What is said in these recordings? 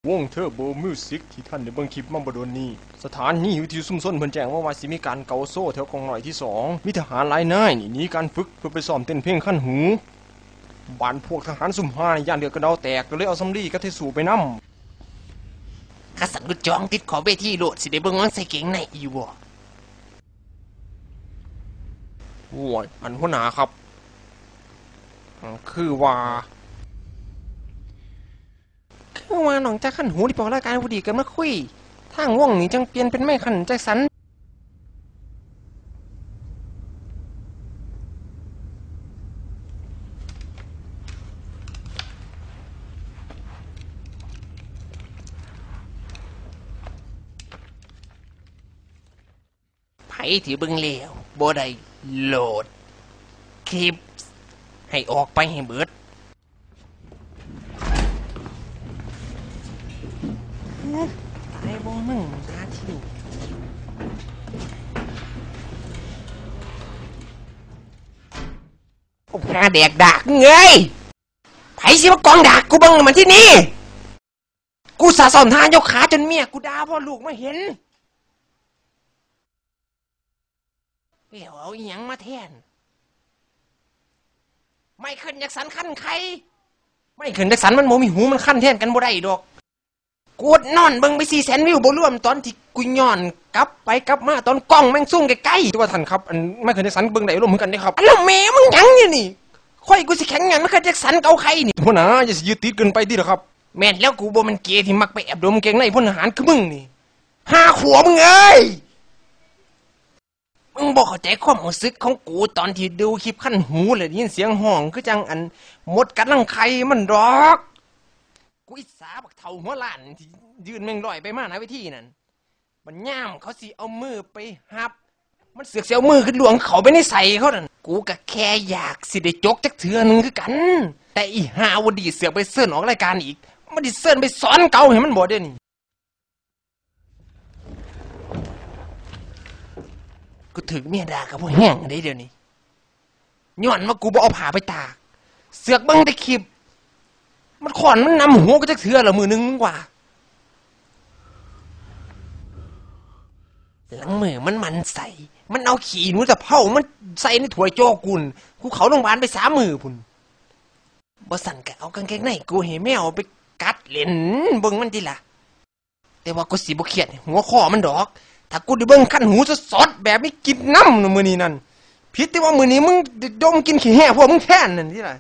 วงเทอร์โบมิวสิกที่ท่านได้เบิ่งคลิปมาบ่โดนนี้สถานีวิทยุชุมชนเพิ่นแจ้งว่าสิมีการเกาโซ่แถวกองน้อยที่2มีทหารหลายนายนี่หนีการฝึกเพื่อไปซ้อมเต้นเพลงคันหูบ้านพวกทหารซุ่มห้าย่านเดือดกระเดาแตกก็เลยเอาสำลีกับเทสูไปนำข้าสันกูจองติดขอเวทีโลดสิได้เบิ่งมันใส่เก่งในอยู่บ่โอ้ยอันหัวหน้าครับคือว่าน้องจากขันหูที่ปอกรายการผู้ดีกันมาคุยทางว่องนี่จังเปลี่ยนเป็นไม่ขันแจ็คสันไผที่เบิ่งแล้วบ่ได้โหลดคลิปให้ออกไปให้เบิดตายบ่มึงหาที่โอ้หาแดกดากเงยไผสิมากองดากกูเบิ่งมันที่นี่กูสะสมทานยกขาจนเมียกูด่าพ่อลูกมาเห็นแล้วเอาอีหยังมาแทนไม่ขึ้นจากสันขั้นใครไม่ขึ้นจากสันมันโมมีหูมันขั้นแทนกันบ่ได้ดอกกูนอนเบิ่งไป400,000 วิวบ่รวมตอนที่กูย้อนกลับไปกลับมาตอนกล้องแม่งซุ่มใกล้ๆตัวท่านครับอันไม่เคยได้สันเบิ่งได้ร่วมมือกันได้ครับแล้วแม่มึงหยังอยู่นี่ค่อยกูสิแข็งหยังไม่ขึ้นจากสันเกาใครนี่หัวหน้าอย่าสิยึดติดเกินไปดิล่ะครับแม่นแล้วกูบ่มันเกย์ที่มักไปแอบดมเกงในพลทหารคือมึงนี่5 ขวบมึงเอ้ยมึงบอกเข้าใจความรู้สึกของกูตอนที่ดูคลิปขั้นหูเลยยินเสียงห้องคือจังอันหมดกัดลังไข่มันดอกกูอิสาบักเท่าหัวล้านที่ยืนแม่งลอยไปมาหน้าเวทีนั่นมันย่ามเขาสิเอามือไปหับมันเสือกเสียวมือขึ้นหลวงเขาไปในใส่เขานั่นกูก็แค่อยากสิได้จกจักเถื่อนึงคือกันแต่อีหาวดีเสือกไปเสิร์นออกรายการอีกมันดิเสิร์นไปสอนเก่าให้มันบ่ได้นี่กูถึงเมียด่ากับพวกแห้งได้เดี๋ยวนี้ย้อนว่ากูบ่เอาผ้าไปตากเสือกเบิ่งแต่คลิปมันขอนมันนำหัวก็จะเถื่อละมือนึงกว่าหลังมือมันใส่มันเอาขี้หนูจะเผามันใส่ในถ้วยโจกุนกูเขาโรงพยาบาลไป3 มือพุ่นบ่สั่นก็เอากางเกงในกูให้แมวไปกัดเล่นเบิ่งมันติล่ะแต่ว่ากูสิบ่เครียดหัวข้อมันดอกถ้ากูได้เบิ่งคันหูสดๆแบบนี้กินน้ำมื้อนี้นั่นผิดที่ว่ามื้อนี้มึงดมกินขี้แห่พวกมึงแทนนั่นติล่ะ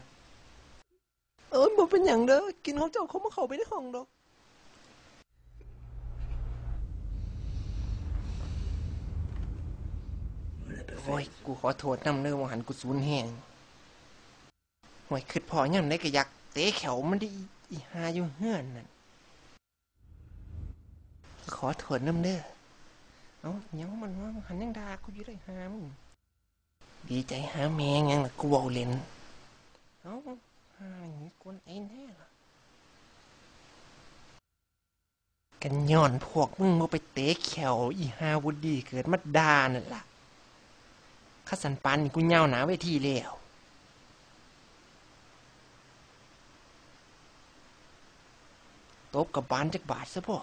บ่เป็นหยังเด้อกินของเจ้าเขามาเข้าไปในห้องดอกโอ้ยกูขอโทษนำเด้อว่าหันกูสูญแห้งโอ้ยคิดพอยามใดก็อยากเตะแขวมันได้อีหาอยู่เฮือนนั่นขอโทษนำเด้อยังมันว่าหันยังด่ากูอยู่ได้หามึงดีใจหาแม่ยังล่ะกูเว้าเล่นหาอย่างนี้กวนไอ้แน่ล่ะกันย้อนพวกมึงบ่ไปเตะแขวอีหาวุดีเกิดมาด่านั่นล่ะข้าสันปานนี่กูเหย้าหนาเวทีแล้วตบกับบานจักบาทซะบ่